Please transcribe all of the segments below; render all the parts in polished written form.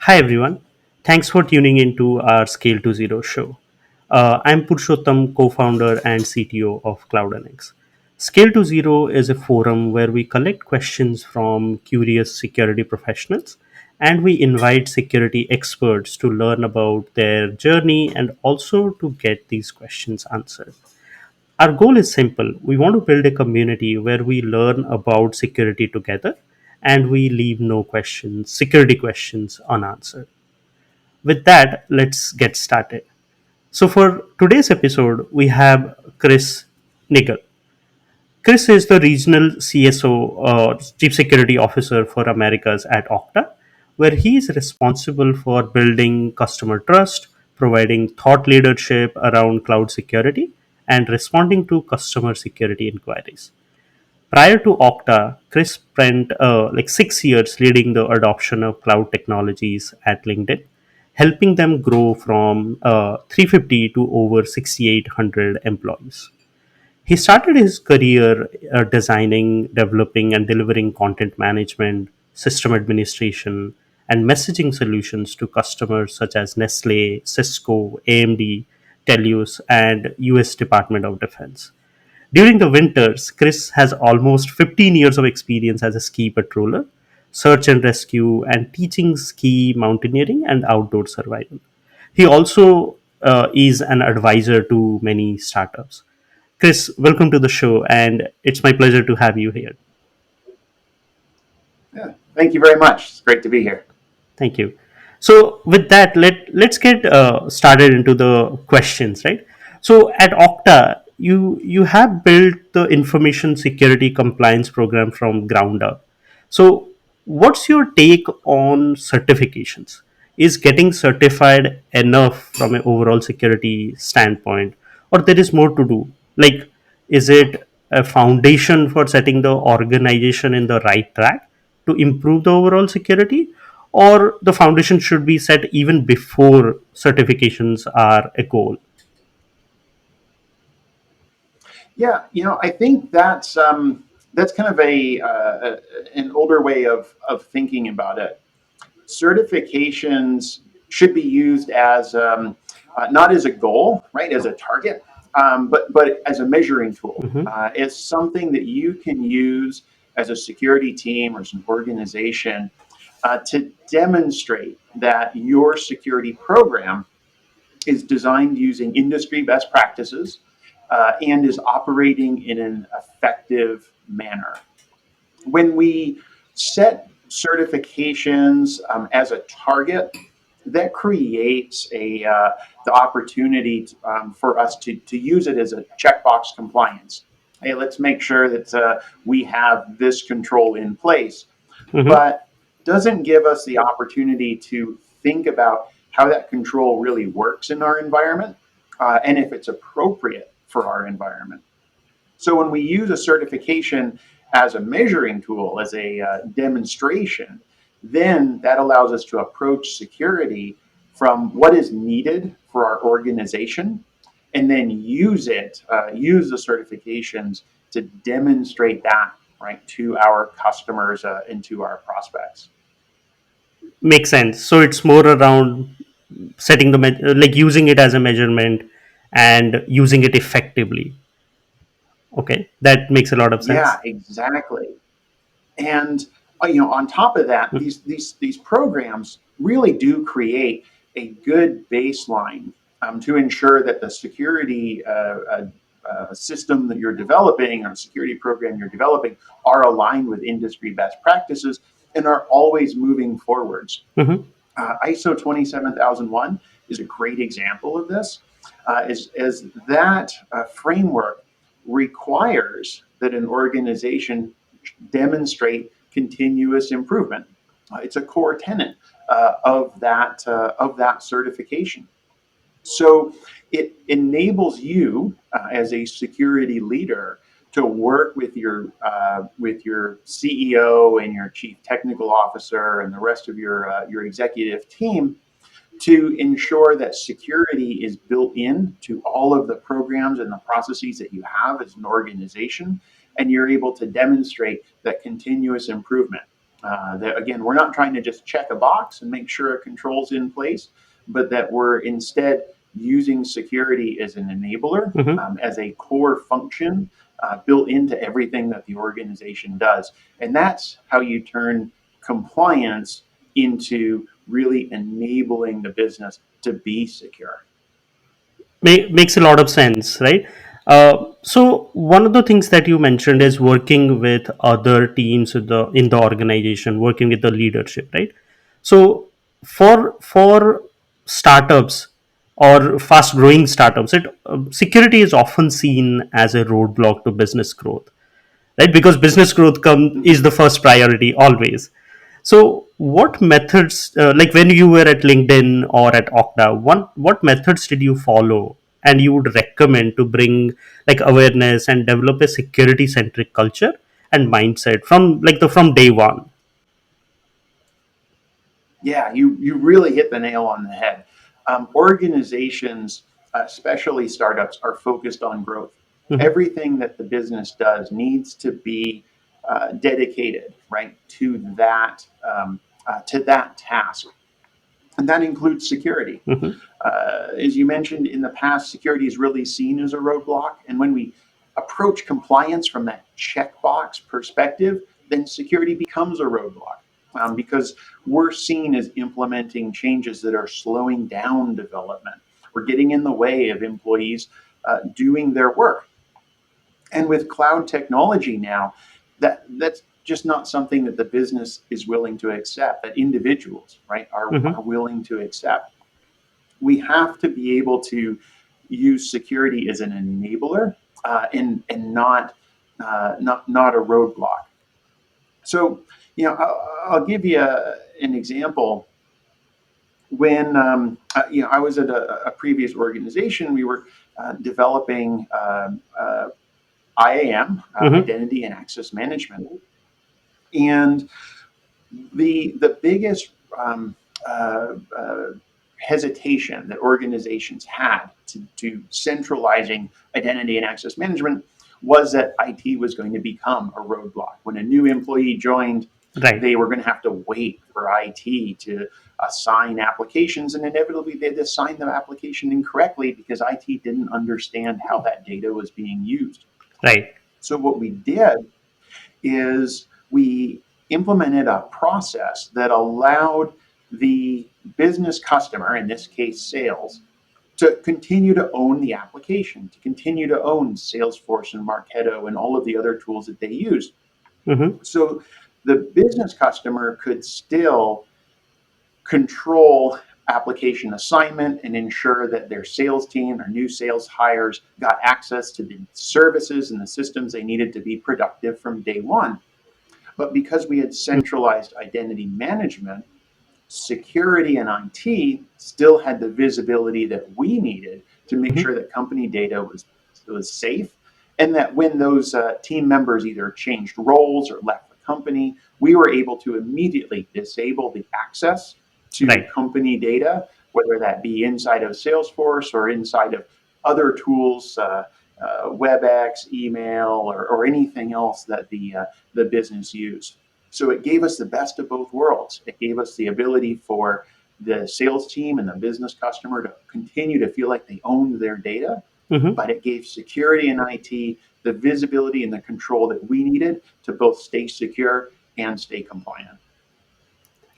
Hi everyone, thanks for tuning into our Scale to Zero show. I'm Purushottam, co-founder and CTO of CloudNX. Scale to Zero is a forum where we collect questions from curious security professionals and we invite security experts to learn about their journey and also to get these questions answered. Our goal is simple. We want to build a community where we learn about security together and we leave no questions, security questions unanswered. With that, let's get started. So, for today's episode, we have Chris Niggel. Chris is the regional CSO, Chief Security Officer for Americas at Okta, where he is responsible for building customer trust, providing thought leadership around cloud security, and responding to customer security inquiries. Prior to Okta, Chris spent like 6 years leading the adoption of cloud technologies at LinkedIn, helping them grow from 350 to over 6,800 employees. He started his career designing, developing, and delivering content management, system administration, and messaging solutions to customers such as Nestle, Cisco, AMD, Telus, and US Department of Defense. During the winters, Chris has almost 15 years of experience as a ski patroller, search and rescue, and teaching ski mountaineering and outdoor survival. He also is an advisor to many startups. Chris, welcome to the show, and it's my pleasure to have you here. Yeah, thank you very much. It's great to be here. Thank you. So, with that, let's get started into the questions, right? So, at Okta, you have built the information security compliance program from ground up. So, what's your take on certifications? Is getting certified enough from an overall security standpoint, or there is more to do? Like, is it a foundation for setting the organization in the right track to improve the overall security, or the foundation should be set even before certifications are a goal? Yeah, I think that's kind of an older way of thinking about it. Certifications should be used as not as a goal, right, as a target, but as a measuring tool. Hmm. It's something that you can use as a security team or as an organization to demonstrate that your security program is designed using industry best practices and is operating in an effective manner. When we set certifications as a target, that creates the opportunity for us to use it as a checkbox compliance. Hey, let's make sure that we have this control in place, Hmm. but doesn't give us the opportunity to think about how that control really works in our environment and if it's appropriate for our environment. So when we use a certification as a measuring tool, as a demonstration, then that allows us to approach security from what is needed for our organization and then use the certifications to demonstrate that right to our customers and to our prospects. Makes sense. So it's more around setting like using it as a measurement and using it effectively. Okay, that makes a lot of Yeah, sense. exactly. And on top of that, these programs really do create a good baseline to ensure that the security system that you're developing or security program you're developing are aligned with industry best practices and are always moving forwards. Hmm. ISO 27001 is a great example of this, as that framework requires that an organization demonstrate continuous improvement. It's a core tenet of that certification. So it enables you as a security leader to work with your CEO and your chief technical officer and the rest of your executive team to ensure that security is built in to all of the programs and the processes that you have as an organization, and you're able to demonstrate that continuous improvement. That again, we're not trying to just check a box and make sure a control's in place, but that we're instead using security as an enabler, Hmm. as a core function built into everything that the organization does. And that's how you turn compliance into really enabling the business to be secure. Makes a lot of sense, right? So one of the things that you mentioned is working with other teams in the organization, working with the leadership, right? So for startups or fast growing startups, security is often seen as a roadblock to business growth, right? Because business growth is Mhm. the first priority always. So what methods, like when you were at LinkedIn or at Okta, what methods did you follow and you would recommend to bring like awareness and develop a security centric culture and mindset from day one? Yeah, you really hit the nail on the head. Organizations, especially startups, are focused on growth. Hmm. Everything that the business does needs to be dedicated, right, to that task, and that includes security. Hmm. As you mentioned in the past, security is really seen as a roadblock, and when we approach compliance from that checkbox perspective, then security becomes a roadblock because we're seen as implementing changes that are slowing down development. We're getting in the way of employees doing their work. And with cloud technology now, that's just not something that the business is willing to accept, that individuals, right, are Hmm. willing to accept. We have to be able to use security as an enabler and not a roadblock. So, I'll give you an example. When I was at a previous organization, we were developing IAM, Hmm. identity and access management, and the biggest um, uh, uh, hesitation that organizations had to centralizing identity and access management was that IT was going to become a roadblock. When a new employee joined, Right. they were going to have to wait for IT to assign applications, and inevitably they'd assign the application incorrectly because IT didn't understand how that data was being used. Right. So what we did is we implemented a process that allowed the business customer, in this case sales, to continue to own the application, to continue to own Salesforce and Marketo and all of the other tools that they use. Hmm. So the business customer could still control application assignment and ensure that their sales team or new sales hires got access to the services and the systems they needed to be productive from day one. But because we had centralized identity management, security and IT still had the visibility that we needed to make Hmm. sure that company data was safe, and that when those team members either changed roles or left the company, we were able to immediately disable the access to Right. company data, whether that be inside of Salesforce or inside of other tools, WebEx, email, or anything else that the business used. So it gave us the best of both worlds. It gave us the ability for the sales team and the business customer to continue to feel like they owned their data, Hmm. but it gave security and IT the visibility and the control that we needed to both stay secure and stay compliant.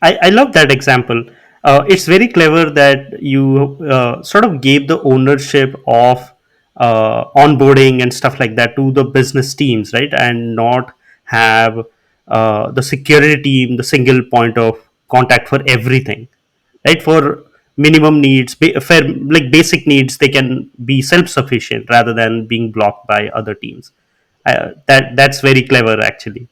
I love that example. It's very clever that you sort of gave the ownership of onboarding and stuff like that to the business teams, right? And not have the security team the single point of contact for everything, right? For minimum needs, fair, like basic needs, they can be self sufficient rather than being blocked by other teams. That's very clever, actually.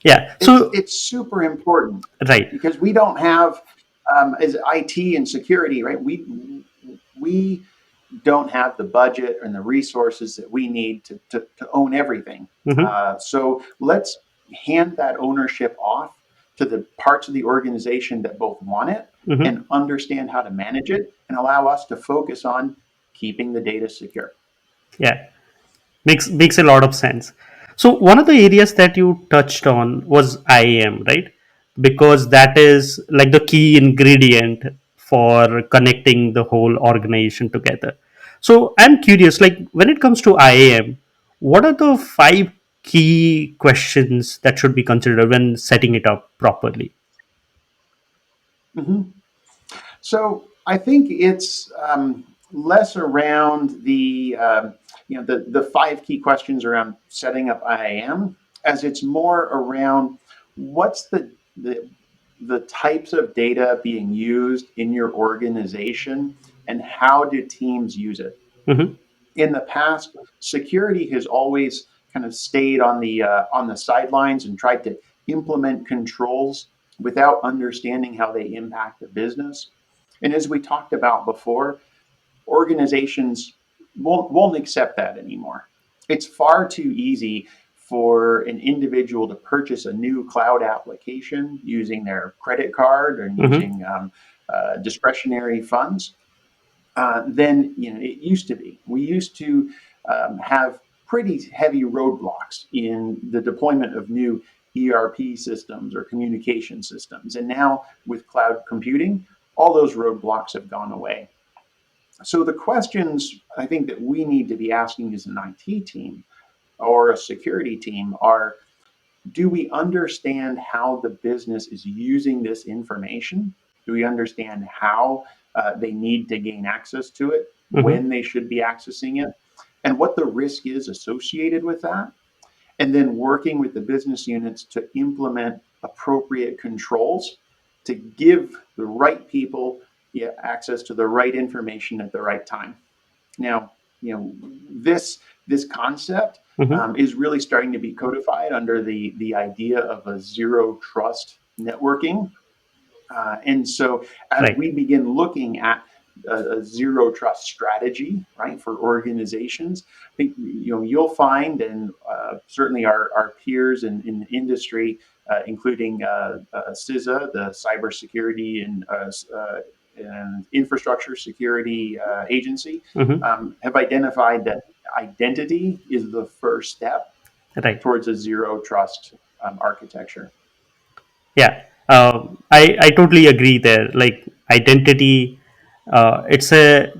Yeah. So It's super important right. because we don't have as IT and security, right? We don't have the budget and the resources that we need to own everything. Hmm. So let's hand that ownership off to the parts of the organization that both want it Hmm. and understand how to manage it and allow us to focus on keeping the data secure. Yeah. Makes a lot of sense. So one of the areas that you touched on was IAM, right? Because that is like the key ingredient for connecting the whole organization together. So I'm curious, like when it comes to IAM, what are the five key questions that should be considered when setting it up properly? Mhm. So I think it's less around the five key questions around setting up IAM, as it's more around what's the types of data being used in your organization and how do teams use it. Mm-hmm. In the past, security has always kind of stayed on the sidelines and tried to implement controls without understanding how they impact the business. And as we talked about before, organizations won't accept that anymore. It's far too easy for an individual to purchase a new cloud application using their credit card and Mm-hmm. using discretionary funds than it used to be. We used to have pretty heavy roadblocks in the deployment of new ERP systems or communication systems, and now with cloud computing, all those roadblocks have gone away. So the questions I think that we need to be asking as an IT team or a security team are: do we understand how the business is using this information? Do we understand how they need to gain access to it, Mm-hmm. when they should be accessing it, and what the risk is associated with that? And then working with the business units to implement appropriate controls to give the right people, yeah, access to the right information at the right time. Now, this concept Mm-hmm. is really starting to be codified under the idea of a zero trust networking. And so, as Right. we begin looking at a zero trust strategy, right, for organizations, I think you'll find, and certainly our peers in the industry, including CISA, the Cybersecurity and Infrastructure Security Agency, Mm-hmm. have identified that identity is the first step Right. towards a zero trust architecture. Yeah, I totally agree there. Like identity, it's a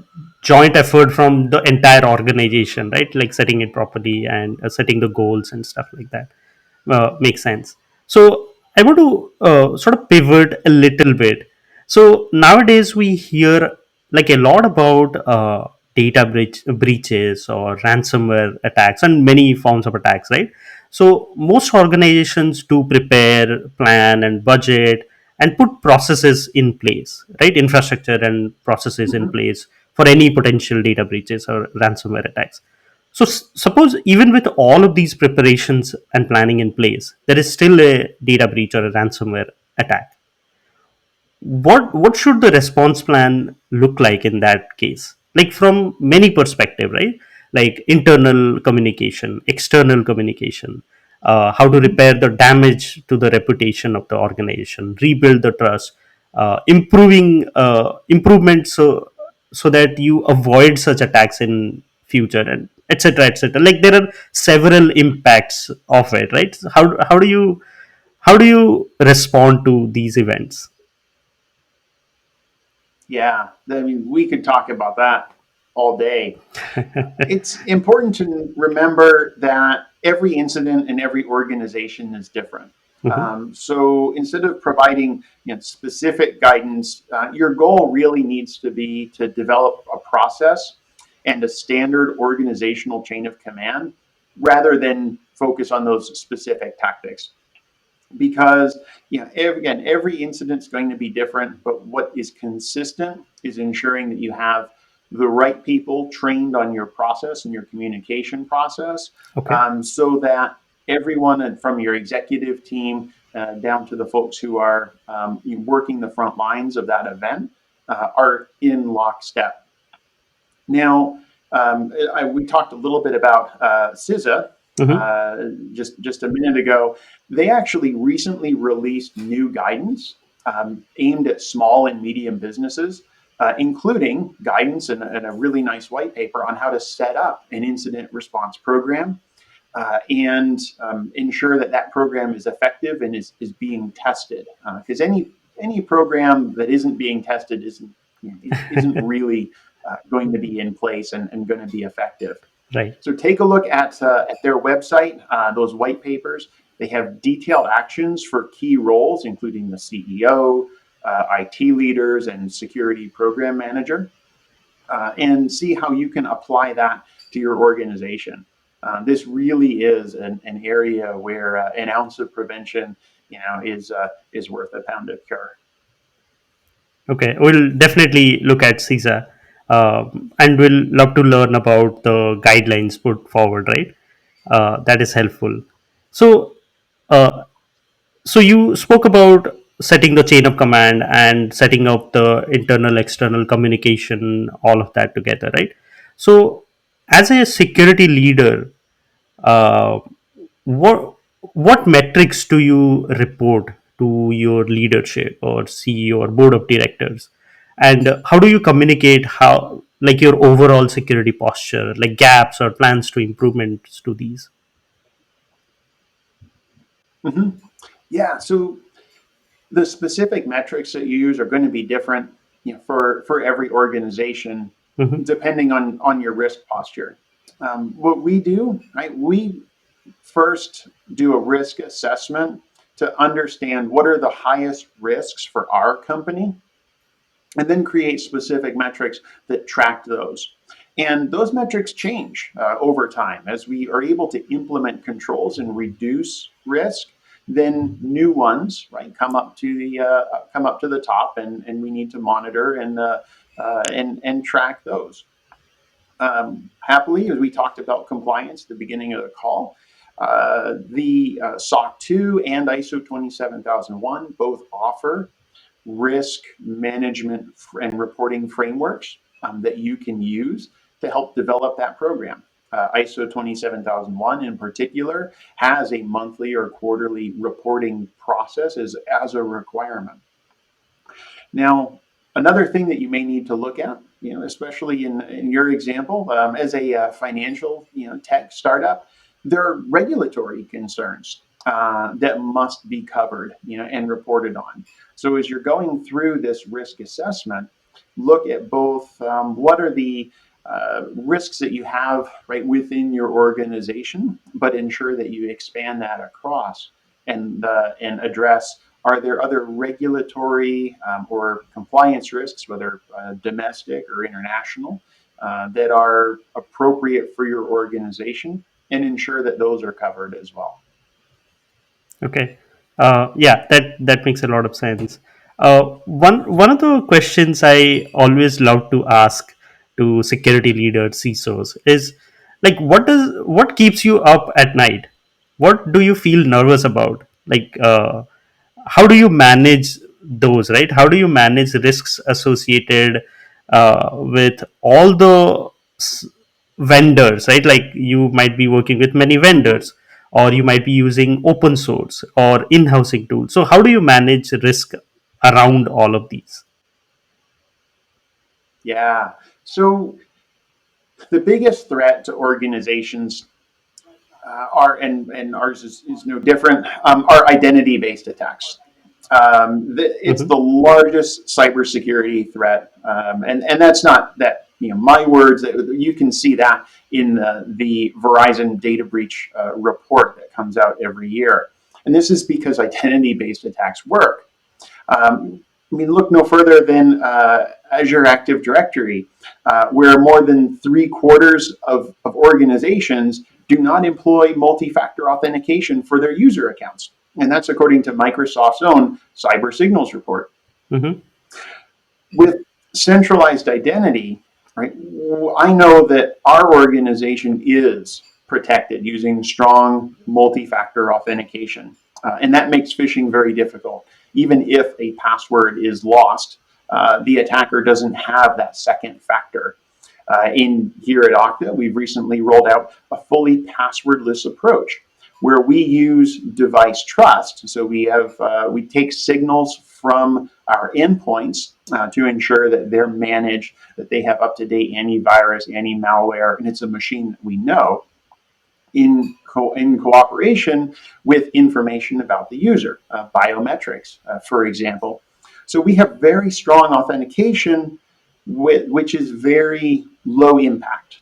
joint effort from the entire organization, right? Like setting it properly and setting the goals and stuff like that. Makes sense. So I want to sort of pivot a little bit. So nowadays we hear like a lot about breaches or ransomware attacks and many forms of attacks, right? So most organizations do prepare, plan, and budget and put processes in place, right? Infrastructure and processes in Mhm. place for any potential data breaches or ransomware attacks. So suppose even with all of these preparations and planning in place, there is still a data breach or a ransomware attack. What should the response plan look like in that case? Like from many perspective, right? Like internal communication, external communication, how to Mhm. repair the damage to the reputation of the organization, rebuild the trust, improving improvements so that you avoid such attacks in future, and etc etc. Like there are several impacts of it, right? So how do you respond to these events? Yeah, I mean, we could talk about that all day. It's important to remember that every incident in every organization is different. Mhm. So instead of providing specific guidance, your goal really needs to be to develop a process and a standard organizational chain of command rather than focus on those specific tactics, because every incident is going to be different, but what is consistent is ensuring that you have the right people trained on your process and your communication process, Okay. so that everyone from your executive team down to the folks who are working the front lines of that event are in lockstep. Now, we talked a little bit about CISA Mhm. just a minute ago. They actually recently released new guidance aimed at small and medium businesses, including guidance and a really nice white paper on how to set up an incident response program, and ensure that that program is effective and is being tested. Because any program that isn't being tested isn't really going to be in place and going to be effective. Right. So take a look at their website, those white papers. They have detailed actions for key roles, including the CEO, IT leaders, and security program manager, and see how you can apply that to your organization. This really is an area where an ounce of prevention, is worth a pound of cure. Okay, we'll definitely look at CISA, and we'll love to learn about the guidelines put forward. Right, that is helpful. So, uh, so you spoke about setting the chain of command and setting up the internal external communication, all of that together, right? So, as a security leader, uh, what what metrics do you report to your leadership or CEO or board of directors, and how do you communicate how, like, your overall security posture, like gaps or plans to improvements to these? Mm-hmm. Yeah. So the specific metrics that you use are going to be different, for every organization, Hmm. depending on your risk posture. What we do, right? We first do a risk assessment to understand what are the highest risks for our company, and then create specific metrics that track those. And those metrics change over time as we are able to implement controls and reduce risk. Then new ones, right, come up to the top, and we need to monitor and track those. Happily, as we talked about compliance at the beginning of the call, the SOC 2 and ISO 27001 both offer risk management and reporting frameworks that you can use to help develop that program. ISO 27001 in particular has a monthly or quarterly reporting process as a requirement. Now, another thing that you may need to look at, especially in your example, as a financial, tech startup, there are regulatory concerns that must be covered, and reported on. So as you're going through this risk assessment, look at both what are the risks that you have right within your organization, but ensure that you expand that across and address, are there other regulatory or compliance risks, whether domestic or international, that are appropriate for your organization, and ensure that those are covered as well? Okay. Yeah, that makes a lot of sense. One of the questions I always love to ask to security leaders, CISOs, is like, what keeps you up at night? What do you feel nervous about? Like, how do you manage those? Right? How do you manage risks associated with all the s- vendors, right? Like, you might be working with many Mhm. vendors, or you might be using open source or in-housing tools. So how do you manage risk around all of these? Yeah. So the biggest threat to organizations are, and ours is no different, are identity-based attacks. It's Hmm. the largest cybersecurity threat, and that's not that, my words. That you can see that in the Verizon data breach report that comes out every year, and this is because identity-based attacks work. I mean, look no further than Azure Active Directory, where more than three-quarters of organizations do not employ multi-factor authentication for their user accounts. And that's according to Microsoft's own Cyber Signals report. Hmm. With centralized identity, right, I know that our organization is protected using strong multi-factor authentication. And that makes phishing very difficult. Even if a password is lost, the attacker doesn't have that second factor. In here at Okta, we've recently rolled out a fully passwordless approach where we use device trust. So we take signals from our endpoints to ensure that they're managed, that they have up to date antivirus, anti malware, and it's a machine that we know. in cooperation with information about the user, biometrics, for example. So we have very strong authentication, which is very low impact.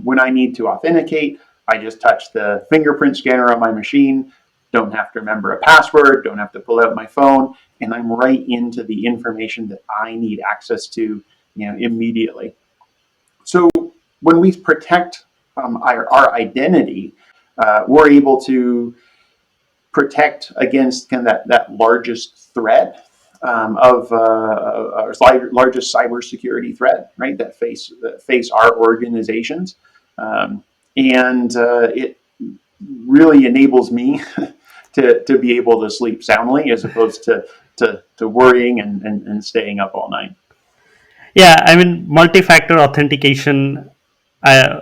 When I need to authenticate, I just touch the fingerprint scanner on my machine, don't have to remember a password, don't have to pull out my phone, and I'm right into the information that I need access to, immediately. So when we protect our identity, we're able to protect against kind of that largest threat of our largest cybersecurity threat, right? That face our organizations, and it really enables me to be able to sleep soundly as opposed to worrying and staying up all night. Yeah, I mean, multi-factor authentication. I,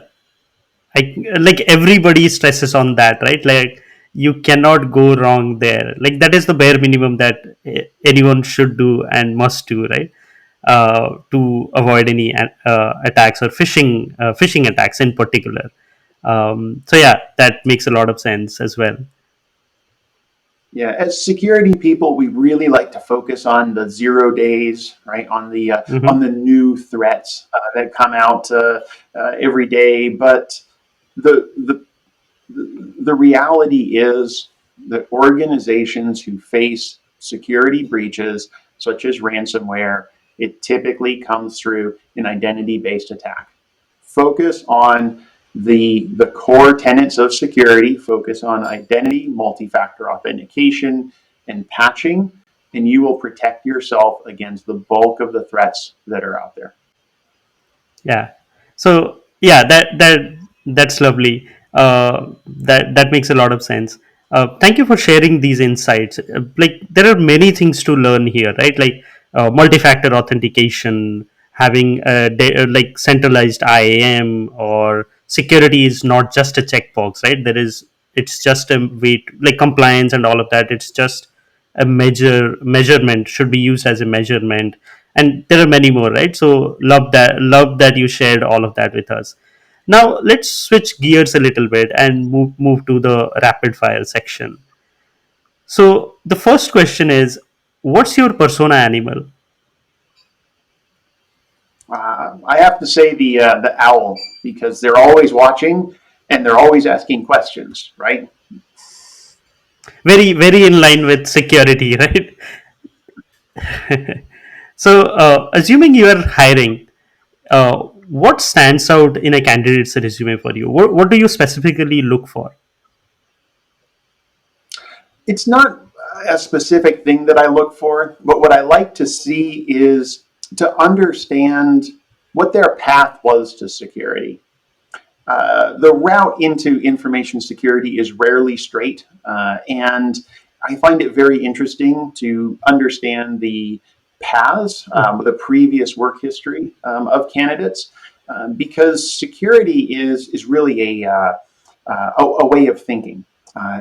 like everybody stresses on that, right? Like you cannot go wrong there. Like that is the bare minimum that anyone should do and must do, right? To avoid any attacks or phishing attacks in particular. So yeah, that makes a lot of sense as well. Yeah, as security people, we really like to focus on the 0 days, right? On Hmm. the new threats that come out every day. But the the the reality is that organizations who face security breaches, such as ransomware, it typically comes through an identity-based attack. Focus on the core tenets of security, focus on identity, multi-factor authentication, and patching, and you will protect yourself against the bulk of the threats that are out there. Yeah. So yeah, that's lovely. That makes a lot of sense. Thank you for sharing these insights. Like there are many things to learn here, right? Like multi-factor authentication, having like centralized IAM, or security is not just a checkbox, right? It's just a way like compliance and all of that. It's just a measurement should be used as a measurement, and there are many more, right? So love that you shared all of that with us. Now let's switch gears a little bit and move to the rapid fire section. So the first question is, what's your persona animal? I have to say the owl, because they're always watching and they're always asking questions, right? Very in line with security, right? So assuming you are hiring, what stands out in a candidate's resume for you? What do you specifically look for? It's not a specific thing that I look for, but what I like to see is to understand what their path was to security. The route into information security is rarely straight, and I find it very interesting to understand the paths, the previous work history of candidates, because security is really a way of thinking,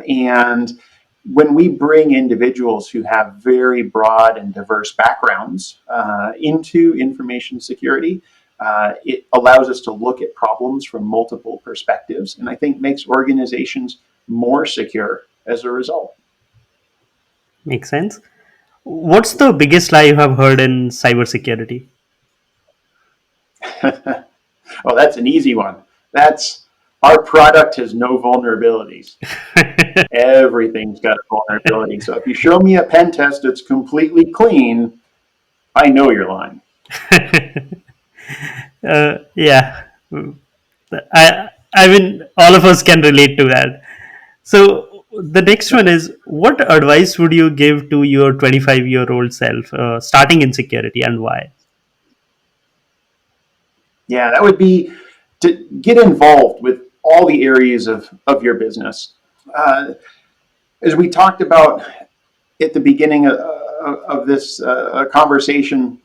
and when we bring individuals who have very broad and diverse backgrounds into information security, it allows us to look at problems from multiple perspectives, and I think makes organizations more secure as a result. Makes sense. What's the biggest lie you have heard in cybersecurity? Well, that's an easy one. That's our product has no vulnerabilities. Everything's got a vulnerability. So if you show me a pen test that's completely clean, I know you're lying. Yeah, I mean, all of us can relate to that. So the next one is, what advice would you give to your 25-year-old self starting in security, and why? Yeah, that would be to get involved with all the areas of your business. Uh, as we talked about at the beginning of this conversation,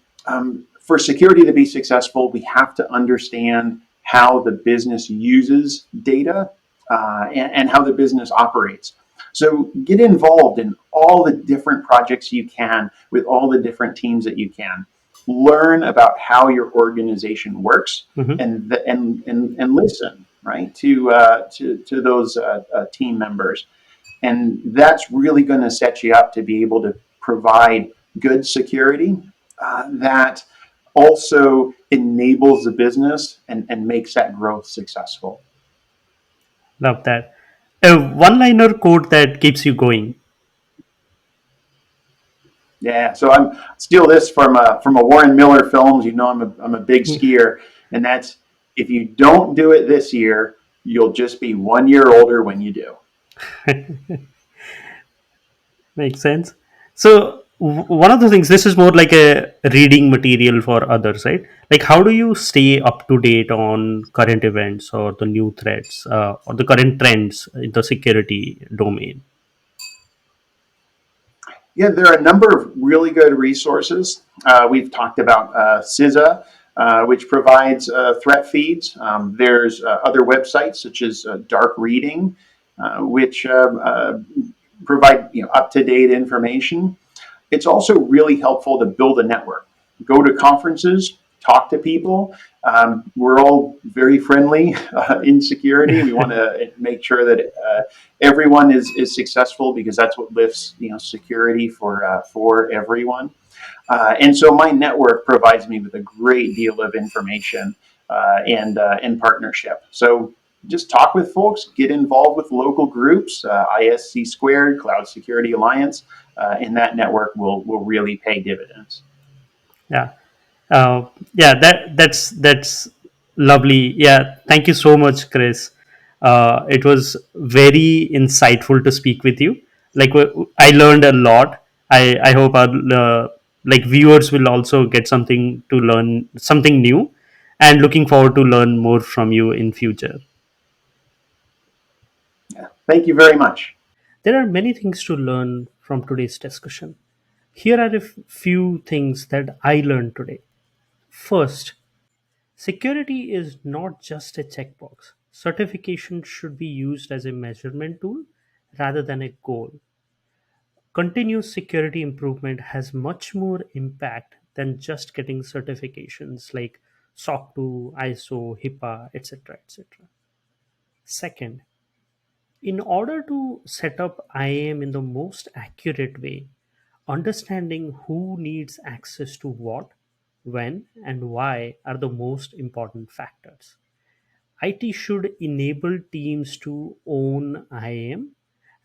for security to be successful, we have to understand how the business uses data and how the business operates. So get involved in all the different projects you can with all the different teams that you can. Learn about how your organization works Hmm. and listen. right, to those team members, and that's really going to set you up to be able to provide good security that also enables the business and makes that growth successful. Love that. A one liner quote that keeps you going. Yeah, so I'm steal this from a Warren Miller films. You know, I'm a big skier, and that's if you don't do it this year, you'll just be 1 year older when you do. Makes sense. So, one of the things, this is more like a reading material for others, right? Like, how do you stay up to date on current events or the new threats or the current trends in the security domain? Yeah, there are a number of really good resources. We've talked about CISA, which provides threat feeds. There's other websites such as Dark Reading, which provide up to date information. It's also really helpful to build a network. Go to conferences, talk to people. We're all very friendly in security. We want to make sure that everyone is successful because that's what lifts security for everyone. And so my network provides me with a great deal of information and partnership. So just talk with folks, get involved with local groups, ISC Squared, Cloud Security Alliance, and that network will really pay dividends. Yeah. Yeah, that's lovely. Yeah, thank you so much, Chris. It was very insightful to speak with you. Like I learned a lot. I hope our like viewers will also get something to learn, something new, and looking forward to learn more from you in future. Yeah. Thank you very much. There are many things to learn from today's discussion. Here are a few things that I learned today. First, security is not just a checkbox. Certification should be used as a measurement tool rather than a goal. Continuous security improvement has much more impact than just getting certifications like SOC 2, ISO, HIPAA, etc. etc. Second, in order to set up IAM in the most accurate way, understanding who needs access to what, when, and why are the most important factors. IT should enable teams to own IAM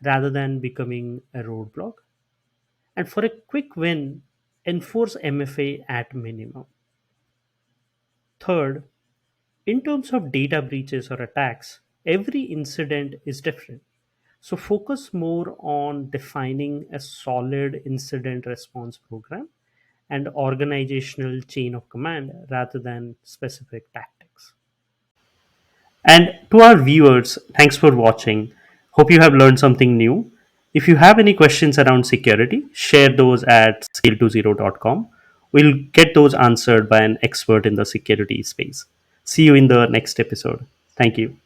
rather than becoming a roadblock. And for a quick win, enforce MFA at minimum. Third, in terms of data breaches or attacks, every incident is different. So focus more on defining a solid incident response program and organizational chain of command rather than specific tactics. And to our viewers, thanks for watching. Hope you have learned something new. If you have any questions around security, share those at scale20.com. We'll get those answered by an expert in the security space. See you in the next episode. Thank you.